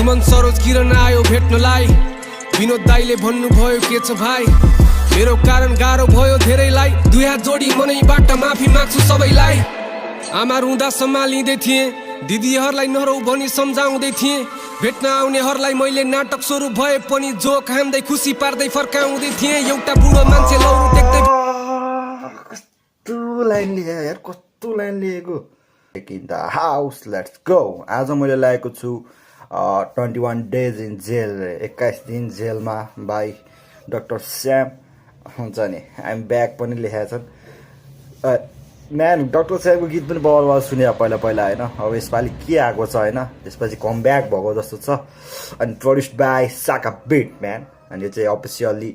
सुमन सरोज किरण आयो भेट्नलाई विनोद दाइले भन्नुभयो के छ भाइ मेरो कारण गाह्रो भयो धेरैलाई दुई हात जोडी मनैबाट माफी माग्छु सबैलाई आमा रुँदा सम्हालिँदै थिएँ दिदीहरूलाई नरौ भनी सम्झाउँदै थिएँ भेट्न आउनेहरूलाई मैले नाटक स्वरूप भए पनि जोक हान्दै खुसी पार्दै फर्काउँदै थिएँ एउटा बुढो मान्छे लौरो टेक्दै कस्तो लाइन लिए यार कस्तो लाइन लिएको in the house let's go आज मैले लागेको छु 21 days इन जेल 21 दिन जेलमा बाई डाक्टर श्याम हुन्छ नि आइएम ब्याक पनि लेखेका छन् म्यान डाक्टर श्यामको गीत पनि बवाल सुने पहिला होइन अब यसपालि के आएको छ होइन त्यसपछि कम ब्याक भएको जस्तो छ अनि प्रोड्युस्ड बाई साका बिट म्यान अनि यो चाहिँ अफिसियल्ली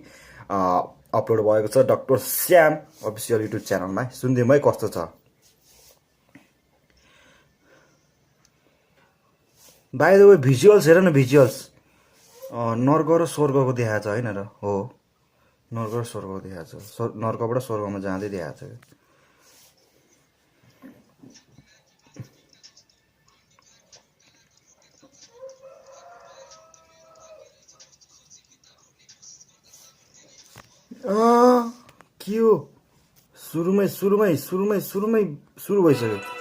अपलोड भएको छ डाक्टर श्याम अफिसियल युट्युब च्यानलमा सुनिदिउँ है कस्तो छ बाई द वे भिजुअल्स हेर न भिजुअल्स नर्क र स्वर्गको देखाएको छ होइन र हो नर्क र स्वर्गको देखाएको छ नर्कबाट स्वर्गमा जाँदै देखाएको छ के हो सुरुमै सुरु भइसक्यो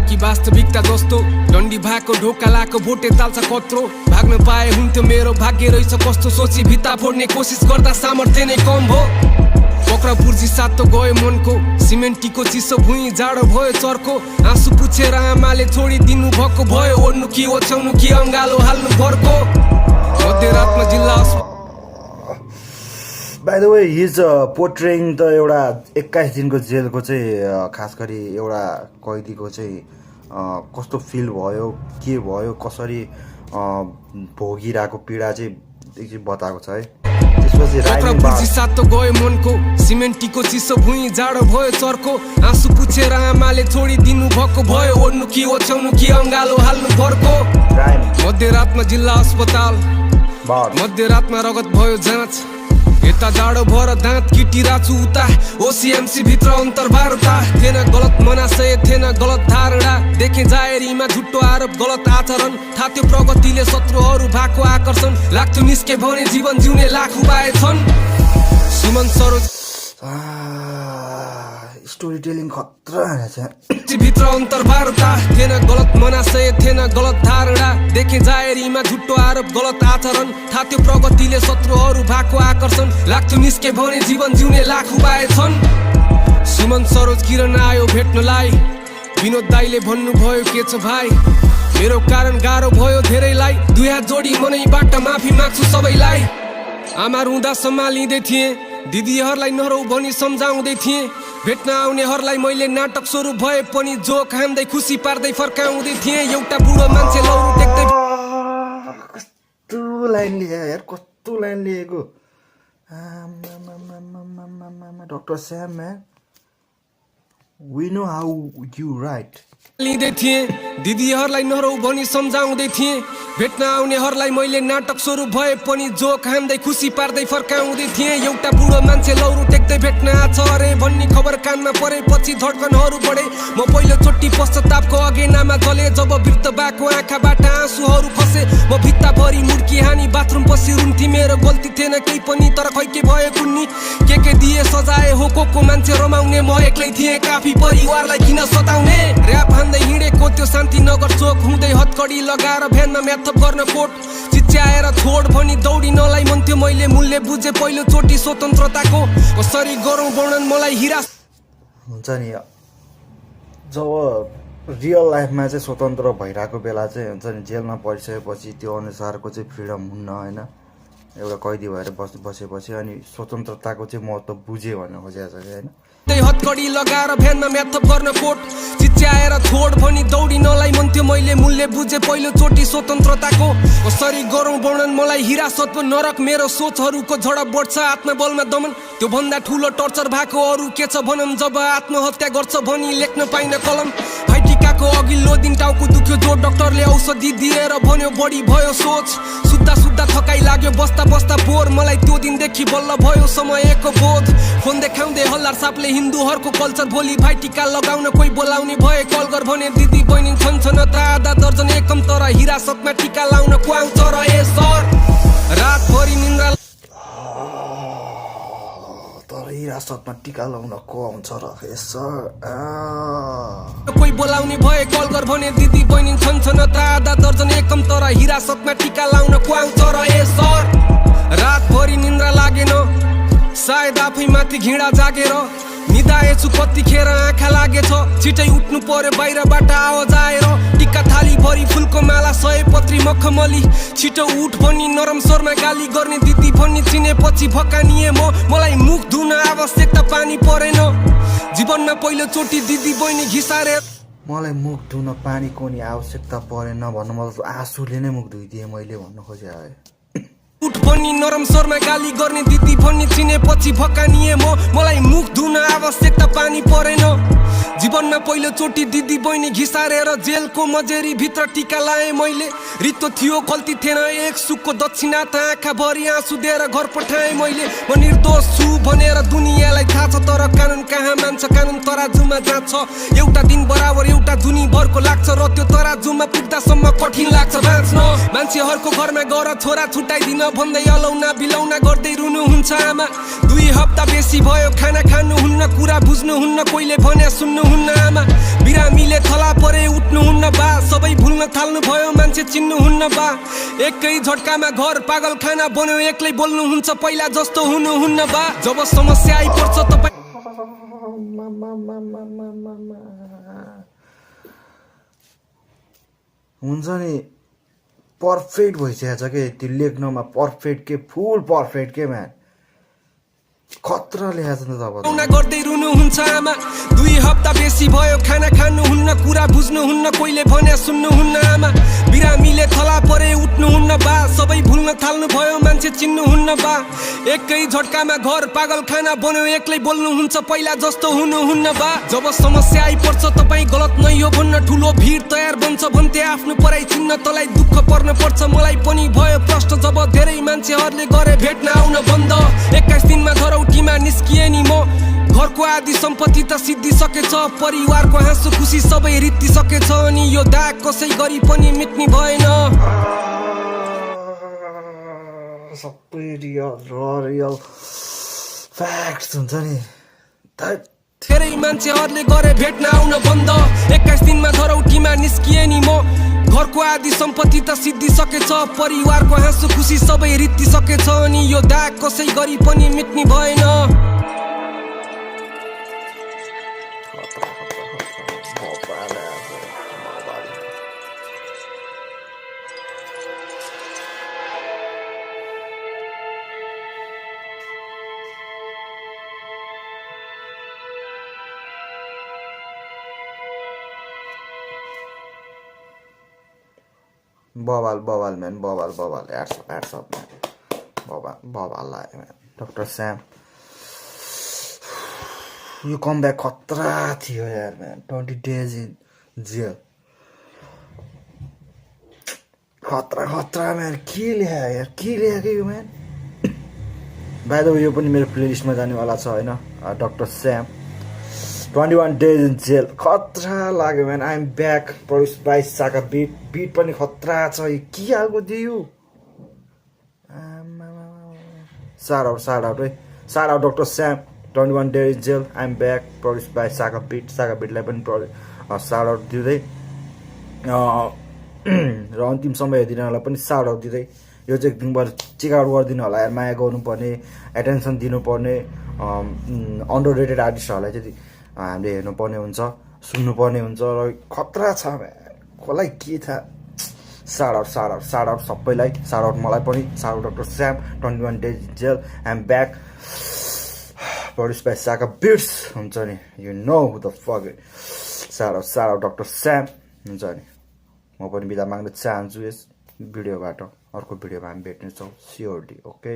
कि वास्तविकता जस्तो डन्डी भएको ढोका लाको भोटे ताल्छ कत्रो भाग्न पाए हुन्थ्यो मेरो भाग्य रहेछ कस्तो सोची भित्ता फोड्ने कोसिस गर्दा सामर्थ्य नै कम भो पक्रा पुर्जी सातो गयो मनको सिमेन्टीको चिसो भुइँ जाडो भयो चर्को आँसु पुछेर आमाले छोडिदिनु भएको भयो ओड्नु कि ओछ्याउनु कि अङ्गालो हाल्नु घरको मध्यरातमा जिल्ला बाई द वे हिज पोर्ट्रेइङ त एउटा 21 दिनको जेलको चाहिँ खास गरी एउटा कैदीको चाहिँ कस्तो फिल भयो के भयो कसरी भोगिरहेको पीडा चाहिँ बताएको छ है त्यसपछि सातो गयो मनको सिमेन्टीको चिसो भुइँ जाडो भयो चर्को आँसु पुछेर आमाले छोडिदिनु भएको भयो ओड्नु कि ओछ्याउनु कि अङ्गालो हाल्नु घरको मध्यरातमा जिल्ला अस्पताल मध्यरातमा रगत भयो जाँच यता जाडो भएर दाँत किटिराछु उता ओसिएमसी भित्र अन्तर्वार्ता थिएन गलत मनाशय थिएन गलत धारणा देखे जाहेरीमा झुट्टो आरोप गलत आचरण थाहा त्यो प्रगतिले शत्रुहरू भएको आकर्षण लाग्थ्यो निस्के भने जीवन जिउने लाख उपाय छन् सुमन सरोज स्टोरी टेलिङ खतरा रहेछ भित्र अन्तर्वार्ता थिएन गलत मनाशय थिएन गलत धारणा देखे जाहेरीमा झुट्टो आरोप गलत आचरण थाहा त्यो प्रगतिले शत्रुहरू भएको आकर्षण लाग्थ्यो निस्के भने जीवन जिउने लाख उपाय छन् सुमन सरोज किरण आयो भेट्नलाई विनोद दाइले भन्नुभयो के छ भाइ मेरो कारण गाह्रो भयो धेरैलाई दुई हात जोडी मनैबाट माफी माग्छु सबैलाई आमा रुँदा सम्हालिँदै थिएँ दिदीहरूलाई नरौ भनी सम्झाउँदै थिएँ भेट्न आउनेहरूलाई मैले नाटक स्वरूप भए पनि जोक हान्दै खुसी पार्दै फर्काउँदै थिएँ एउटा बुढो मान्छे लौरो टेक्दै कस्तो लाइन लिए यार कस्तो लाइन लिएको doctor Shyam man we know how you write लिँदै थिएँ दिदीहरूलाई नरौ भनी सम्झाउँदै थिएँ भेट्न आउनेहरूलाई मैले नाटक स्वरूप भए पनि जोक हान्दै खुसी पार्दै फर्काउँदै थिएँ एउटा बुढो मान्छे लौरो टेक्दै भेट्न आछ अरे भन्ने खबर कानमा परेपछि धड्कनहरू बढे म पहिलोचोटि पश्चातापको अगेनामा जले जब वृद्ध बाको आँखाबाट आँसुहरू खसे म भित्ताभरि मुड्की हानी बाथरुम पछि रुन्थी मेरो गल्ती थिएन केही पनि तर खै के भयो कुन्नी के दिए सजाए हो को मान्छे रमाउने म एक्लै थिएँ काफी परिवारलाई किन सताउने र्याप हान्दै हिँडेको त्यो शान्तिनगर चोक हुँदै हतकडी लगाएर भ्यानमा म्याथप गर्न कोट चिच्याएर छोड भनी दौडिनलाई मन थियो मैले मूल्य बुझे पहिलोचोटि स्वतन्त्रताको कसरी गरौँ वर्णन मलाई हिरा हुन्छ नि जब रियल लाइफमा चाहिँ स्वतन्त्र भइरहेको बेला चाहिँ हुन्छ नि जेलमा परिसकेपछि त्यो अनुसारको चाहिँ फ्रिडम हुन्न होइन एउटा कैदी भएर बसेपछि अनि स्वतन्त्रताको चाहिँ महत्त्व बुझ्यो भन्न खोजेको छ होइन हतकडी लगाएर भ्यानमा म्याथप गर्न कोट चिच्याएर छोड भनी दौडिनलाई मन थियो मैले मूल्य बुझे पहिलोचोटि स्वतन्त्रताको कसरी गरौँ वर्णन मलाई हिरासतको नरक मेरो सोचहरूको झडप बढ्छ आत्मबलमा दमन त्यो भन्दा ठुलो टर्चर भएको अरू के छ भनौँ जब आत्महत्या गर्छ भनी लेख्न पाइन कलम भाइटिकाको अघिल्लो दिन टाउको दुख्यो जो डाक्टरले औषधि दिएर भन्यो बढी भयो सोच सुत्दा थकाइ लाग्यो बस्दा बोर मलाई त्यो दिनदेखि बल्ल भयो समयको बोध फोन देखाउँदै हल्लार सापले हिन्दूहरूको कल्चर भोलि भाइटिका लगाउन कोही बोलाउने भए कल गर भने दिदी बहिनी छन् आधा दर्जन एकम तर हिरासतमा टिका लाउन कुहाउँछ र ए सर रातभरि निन्द्रा तर हिरासतमा टिका लाउन को आउँछ र सर कोही बोलाउने भए कल गर भने दिदी बहिनी छन् आधा दर्जन एकम तर हिरासतमा टिका लाउन कुहाउँछ र ए सर रातभरि निन्द्रा लागेन सायद आफै माथि घिडा जागेर निदाएछु कतिखेर आँखा लागेछ छिटै उठ्नु पर्यो बाहिरबाट आवाज आएर टिका थाली भरि फुलको माला सयपत्री मखमली छिटो उठ भनी नरम स्वरमा गाली गर्ने दिदी भनी चिनेपछि भकानिए मलाई मुख धुन आवश्यकता पानी परेन जीवनमा पहिलो चोटि दिदी बहिनी घिसारे मलाई मुख धुन पानीको नि आवश्यकता परेन भन्नु मतलब आँसुले नै मुख धुइदिएँ मैले भन्नु खोजे है उठ भनी नरम स्वरमा गाली गर्ने दिदी भनी चिनेपछि भकानिए मलाई मुख धुन आवश्यकता पानी परेन जीवनमा पहिलो चोटि दिदी बहिनी घिसारेर जेलको मजेरी भित्र टिका लाएँ मैले रित्तो थियो गल्ती थिएन एक सुखको दक्षिणा त आँखा भरि आँसु दिएर घर पठाएँ मैले म निर्दोष छु भनेर दुनियाँलाई थाहा छ तर कानुन कहाँ मान्छ कानुन तराजुमा जान्छ एउटा दिन बराबर एउटा जुनी भरको लाग्छ र त्यो तराजुमा पुग्दासम्म कठिन लाग्छ बाँच्न मान्छेहरूको घरमा गएर छोरा छुट्याइदिन भन्दै अलौना बिलौना गर्दै रुनुहुन्छ आमा 2 हप्ता बेसी भयो खाना खानुहुन्न कुरा बुझ्नुहुन्न कोहीले भने सुन्नुहुन्न आमा बिरामीले थला परे उठ्नुहुन्न बा सबै भुल्न थाल्नु भयो मान्छे चिन्नुहुन्न बा एकै झट्कामा घर पागल खाना बन्यो एक्लै बोल्नुहुन्छ पहिला जस्तो हुनुहुन्न बा जब समस्या आइपर्छ तपाईँ हुन्छ नि पर्फेक्ट भइसकेको छ के त्यो लेख्नमा पर्फेक्ट के फुल पर्फेक्ट के म्यान खतरा लेखेको छ नि तपाईँ गर्दै रुनुहुन्छ आमा 2 हप्ता बेसी भयो खाना खानुहुन्न कुरा बुझ्नुहुन्न कोहीले भने सुन्नुहुन्न आमा बिरामीले थला परे उठ्नुहुन्न बा सबै भुल्न थाल्नु भयो मान्छे चिन्नुहुन्न बा एकै झट्कामा घर पागल खाना बन्यो एक्लै बोल्नुहुन्छ पहिला जस्तो हुनुहुन्न बा जब समस्या आइपर्छ तपाईँ गलत नै हो भन्न ठुलो भिड तयार बन्छ भन्थे आफ्नो पराई चिन्न तलाई दुःख पर्न पर्छ मलाई पनि भयो प्रश्न जब धेरै मान्छेहरूले गरे भेट्न आउन बन्द 21 दिनमा धरौटीमा निस्किए नि म घरको आदि सम्पत्ति त सिद्धिसकेछ परिवारको हाँसो खुसी सबै रित्तिसकेछ अनि यो दाग कसै गरी पनि मिट्ने भएन सबै रियल फ्याक्ट्स हुन्छ नि धेरै मान्छेहरूले गरे भेट्न आउन बन्द 21 दिनमा धरौटीमा निस्किए नि म घरको आदि सम्पत्ति त सिद्धिसकेछ परिवारको हाँसो खुसी सबै रित्तिसकेछ अनि यो दाग कसै गरी पनि मिट्ने भएन बवाल म्यान बवाल ह्याट्स अप म्यान बवाल लाग्यो म्यान डक्टर स्याम यो कमब्याक खतरा थियो यार म्यान 20 days इन जेल खतरा म्यान के ल्यायो यार के ल्याएको यो म्यान बाइ द वे यो पनि मेरो प्लेलिस्टमा जानेवाला छ होइन doctor Shyam 21 days in jail खतरा लाग्यो man I am back produce by साका बिट पनि खतरा छ यो के हालको दियो सार out doctor Shyam 21 days in jail I am back produce by साका बिटलाई पनि सार आउट दिँदै र अन्तिम समय हेरिदिनलाई पनि सार आउट दिँदै यो चाहिँ एकदिनबाट चेकआउट गरिदिनु होला यार माया गर्नुपर्ने एटेन्सन दिनुपर्ने अन्डर रेटेड आर्टिस्टहरूलाई चाहिँ हामीले हेर्नुपर्ने हुन्छ सुन्नुपर्ने हुन्छ र खतरा छ कसलाई के थाहा सार आउट सबैलाई सार आउट मलाई पनि सार out doctor Shyam 21 days jail I am back produce by साका बिट्स हुन्छ नि you know who the fuck सार आउट डक्टर स्याम हुन्छ नि म पनि बिदा माग्न चाहन्छु यस भिडियोबाट अर्को भिडियोमा हामी भेट्नेछौँ सियोरली ओके